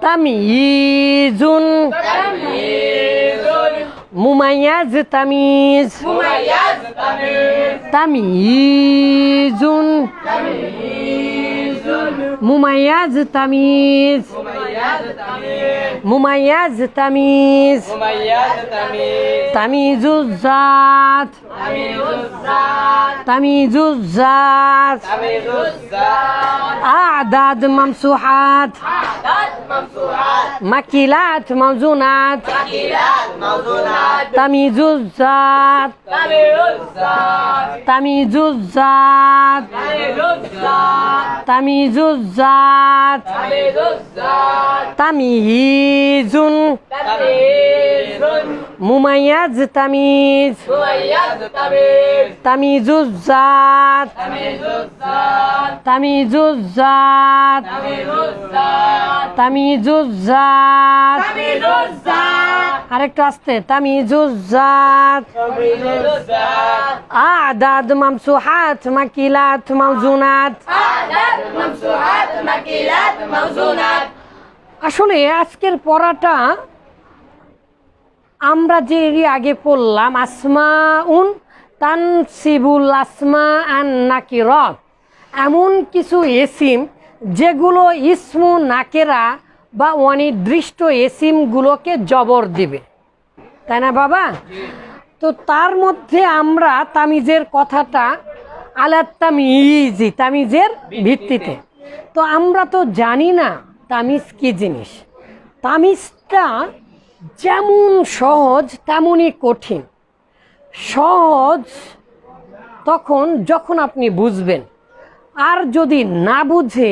তামিজুন মুমাইয়াজ তামিজ তামিজুন মুমাইয়াজ তামিজ মুমাইয়াজ তামিজ তামিজুজ্জাত তামিজুজ্জাত আ'দাদ মামসুহাত মাকিলাত মাওজুনাত তামিজুজ্জাত তামিজুজ্জাত তামিজুজ্জাত তামিজুন মুমাইয়াজ তামিজ তামিজুজ্জাত তামিজুজ্জাত তামিজুজ্জাত আরেকটু আস্তে তামিজুজ্জাত আ'দাদ মামসুহাত মাকিলাত মাওজুনাত আসলে আজকের পড়াটা আমরা যে আগে পড়লাম আসমাউন তানসিবুল আসমা আন নাকিরাত, এমন কিছু এসিম যেগুলো ইসমু নাকেরা বা অনির্দিষ্ট এসিমগুলোকে জবর দিবে, তাই না বাবা? তো তার মধ্যে আমরা তামিজের কথাটা আলাত তামিজি, তামিজের ভিত্তিতে। তো আমরা তো জানি না তামিজ কি জিনিস। তামিজটা যেমন সহজ তেমনই কঠিন। সহজ তখন যখন আপনি বুঝবেন, আর যদি না বুঝে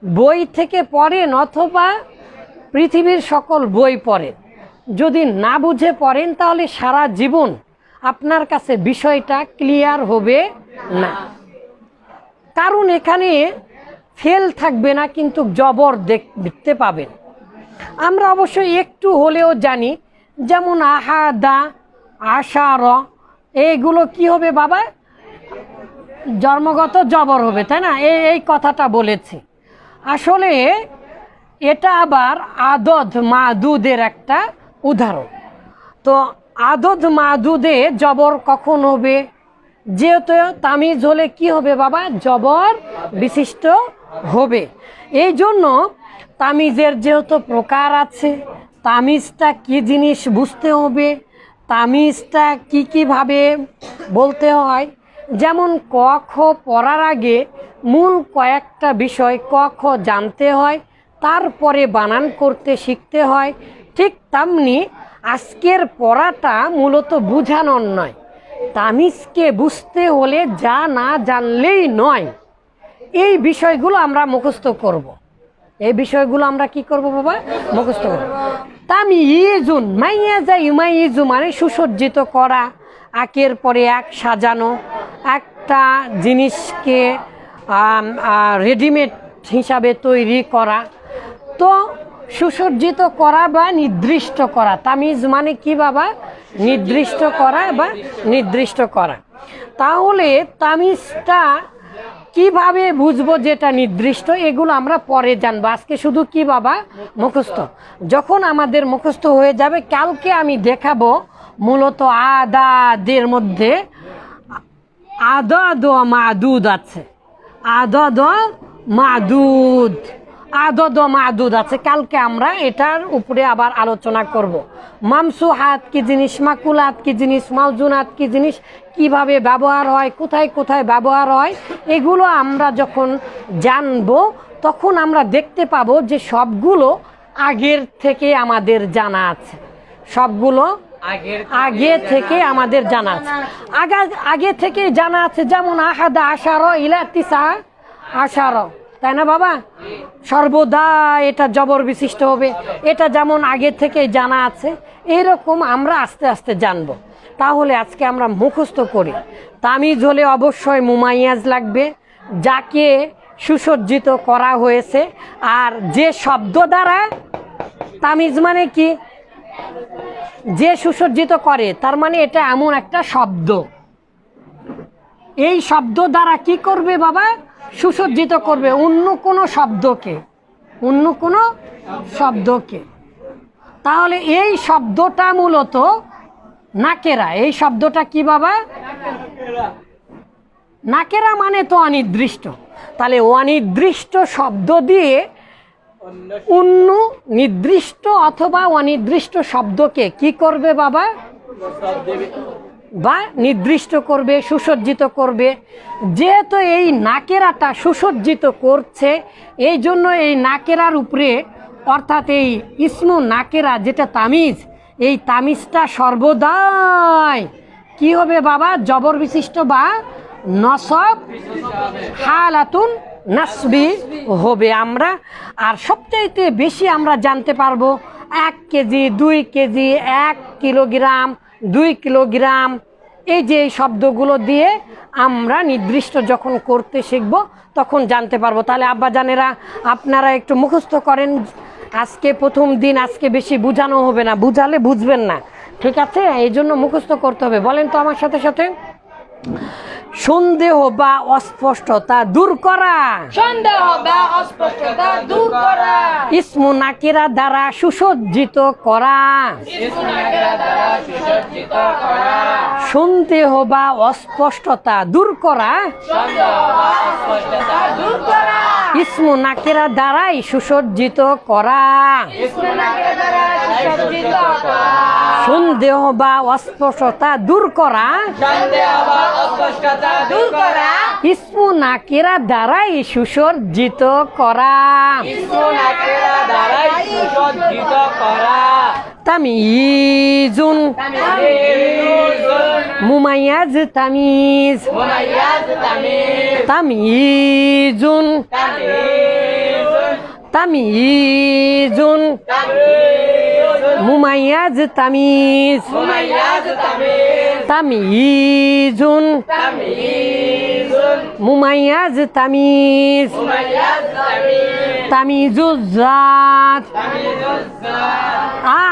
বই থেকে পড়েন অথবা পৃথিবীর সকল বই পড়েন, যদি না বুঝে পড়েন তাহলে সারা জীবন আপনার কাছে বিষয়টা ক্লিয়ার হবে না। কারণ এখানে ফেল থাকবে না, কিন্তু জবর দেখতে পাবেন। আমরা অবশ্যই একটু হলেও জানি, যেমন আহাদা আশার, এইগুলো কি হবে বাবা? জন্মগত জবর হবে, তাই না? এই কথাটা বলেছি। আসলে এটা আবার আদদ মাদুদের একটা উদাহরণ। তো আদদ মাদুদে জবর কখন হবে? যেহেতু তামিজ হলে কি হবে বাবা? জবর বিশিষ্ট হবে। এই জন্য তামিজের যেহেতু প্রকার আছে, তামিজটা কি জিনিস বুঝতে হবে, তামিজটা কীভাবে বলতে হয়। যেমন ক খ পড়ার আগে মূল কয়েকটা বিষয় ক খ জানতে হয়, তারপরে বানান করতে শিখতে হয়। ঠিক তেমনি আজকের পড়াটা মূলত বোঝানোর নয়, তামিজকে বুঝতে হলে যা না জানলেই নয়, এই বিষয়গুলো আমরা মুখস্থ করব। এই বিষয়গুলো আমরা কি করব বাবা? মুখস্থ করব। তামিজুন মাইয়াজা ইউমাইজু মানে সুসজ্জিত করা, একের পরে এক সাজানো, একটা জিনিসকে রেডিমেড হিসাবে তৈরি করা। তো সুসজ্জিত করা বা নির্দিষ্ট করা, তামিজ মানে কি বাবা? নির্দিষ্ট করা বা নির্দিষ্ট করা। তাহলে তামিজটা কিভাবে বুঝবো যেটা নির্দিষ্ট, এগুলো আমরা পরে জানবো। আজকে শুধু কি বাবা? মুখস্থ। যখন আমাদের মুখস্থ হয়ে যাবে, কালকে আমি দেখাবো মূলত আদাদের মধ্যে আদদ ও মাদুদ আছে। আদদ ও মাদুদ, আদদ ও মাদুদ আছে। কালকে আমরা এটার উপরে আবার আলোচনা করব। মামসুহাত কি জিনিস, মাকুলাত কি জিনিস, মাওজুনাত কি জিনিস, কিভাবে ব্যবহার হয়, কোথায় কোথায় ব্যবহার হয়, এগুলো আমরা যখন জানবো তখন আমরা দেখতে পাবো যে সবগুলো আগের থেকে আমাদের জানা আছে। সবগুলো আগে থেকে আমাদের জানা আছে, আগে থেকে জানা আছে। যেমন আহাদা আশার ইলা তিসা আশার, তাই না বাবা? সর্বদা এটা জবর বিশিষ্ট হবে, এটা যেমন আগে থেকে জানা আছে, এরকম আমরা আস্তে আস্তে জানবো। তাহলে আজকে আমরা মুখস্থ করি। তামিজ হলে অবশ্যই মুমাইয়াজ লাগবে, যাকে সুসজ্জিত করা হয়েছে। আর যে শব্দ দ্বারা, তামিজ মানে কি? যে সুসজ্জিত করে, তার মানে এটা এমন একটা শব্দ, এই শব্দ দ্বারা কি করবে বাবা? সুসজ্জিত করবে অন্য কোনো শব্দকে, অন্য কোনো শব্দকে। তাহলে এই শব্দটা মূলত নাকেরা। এই শব্দটা কি বাবা? নাকেরা মানে তো অনির্দিষ্ট। তাহলে অনির্দিষ্ট শব্দ দিয়ে অন্য নির্দিষ্ট অথবা অনির্দিষ্ট শব্দকে কি করবে বাবা? বা নির্দিষ্ট করবে, সুসজ্জিত করবে। যেহেতু এই নাকেরাটা সুসজ্জিত করছে, এই জন্য এই নাকেরার উপরে অর্থাৎ এই ইসমু নাকেরা যেটা তামিজ, এই তামিজটা সর্বদাই কি হবে বাবা? জবর বিশিষ্ট বা নসব হালাতুন নাসবি হবে। আমরা আর সবচাইতে বেশি আমরা জানতে পারবো 1 কেজি, 2 কেজি, 1 কিলোগ্রাম, 2 কিলোগ্রাম, এই যে এই শব্দগুলো দিয়ে আমরা নির্দিষ্ট যখন করতে শিখব তখন জানতে পারবো। তাহলে আব্বাজানেরা আপনারা একটু মুখস্থ করেন। আজকে প্রথম দিন, আজকে বেশি বোঝানো হবে না, বুঝালে বুঝবেন না, ঠিক আছে? এই জন্য মুখস্থ করতে হবে। বলেন তো আমার সাথে সাথে। সন্দেহ বা অস্পষ্টতা দূর করা। সন্দেহ বা অস্পষ্টতা দূর করা। ইসমু নাকিরা দ্বারা সুসজ্জিত করা। ইসমু নাকিরা দ্বারা সুসজ্জিত করা। সন্দেহ বা অস্পষ্টতা দূর করা। সন্দেহ বা অস্পষ্টতা দূর করা। ইসমু নাকিরা দ্বারাই সুসজ্জিত করা। ইসমু নাকিরা দ্বারা সুসজ্জিত করা। সন্দেহ বা অস্পষ্টতা দূর করা। সন্দেহ বা অস্পষ্টতা দূর করা। ইসমু নাকিরা দ্বারাই সুসজ্জিত করা। ইসমু নাকিরা দ্বারা সুসজ্জিত করা। তামিজুন মুমাইয়াজ তামিজ। মুমাইয়াজ তামিজ। তামিজুন তামিজুন মুমাইয়াজ তামিজ। মুমাইয়াজ তামিজ। তামিজুন মুমাইয়াজ তামিজ। মুমাইয়াজ তামিজ। তামিজুজ্জাত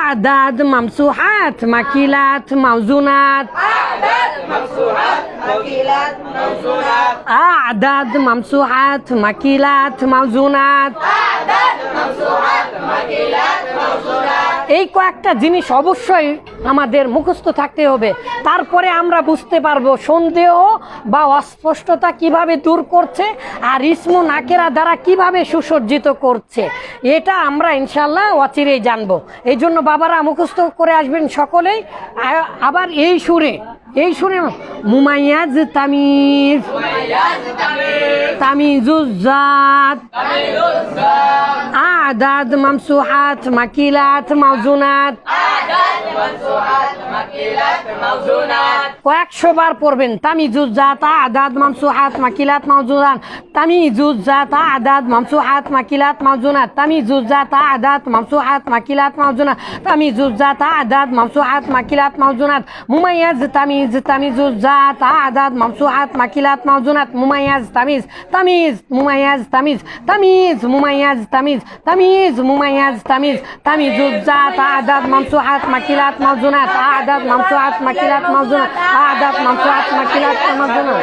আদাদ মামসুহাত মাকিলাত মাউজুনাত। আদাদ মামসুহাত মাকিলাত মাউজুনাত। আদাদ মামসুহাত মাকিলাত মাউজুনাত। আদাদ মামসুহাত মাকিলাত মাউজুনাত। এই কয়েকটা জিনিস অবশ্যই আমাদের মুখস্থ থাকতে হবে। তারপরে আমরা বুঝতে পারবো সন্দেহ বা অস্পষ্টতা কিভাবে দূর করছে আর ইসমু নাকেরা দ্বারা কিভাবে সুসজ্জিত করছে। এটা আমরা ইনশাল্লাহ অচিরেই জানবো। এই জন্য বাবারা মুখস্থ করে আসবেন সকলেই। আবার এই সুরে মুমাইয়াজ তামিজ। তামিজুজ্জাত আদাদ মামসুহাত মাকিলাত মাউজুনাত। কয়েকশো বার পড়বেন। তামিজুজ্জাত আদাদ মামসুহাত মাকিলাত মাউজুনাত। তামিজুজ্জাত আদাদ মামসুহাত মাকিলাত মাউজুনাত। তামিজুজ্জাত আদাদ মামসুহাত মাকিলাত মাউজুনাত। তামিজুজ্জাত আদাদ মামসুহাত মাকিলাত মাউজুনাত। মুমাইয়াজ তামিজ। তামিজুজ্জাত আদাদ মামসুহাত মাকিলাত মাউজুনাত। মুমাইয়াজ তামিজ। তামিজ মুমাইয়াজ তামিজ। তামিজ মুমাইয়াজ তামিজ। তামিজ মুমাইয়াজ তামিজ। তামিজুজ্জাত আদাদ মামসুহাত মাকিলাত মাউজুনাত। আদাদ মামসুহাত মাকিলাত মাউজুনাত। আদাদ মামসুহাত মাকিলাত মাউজুনাত।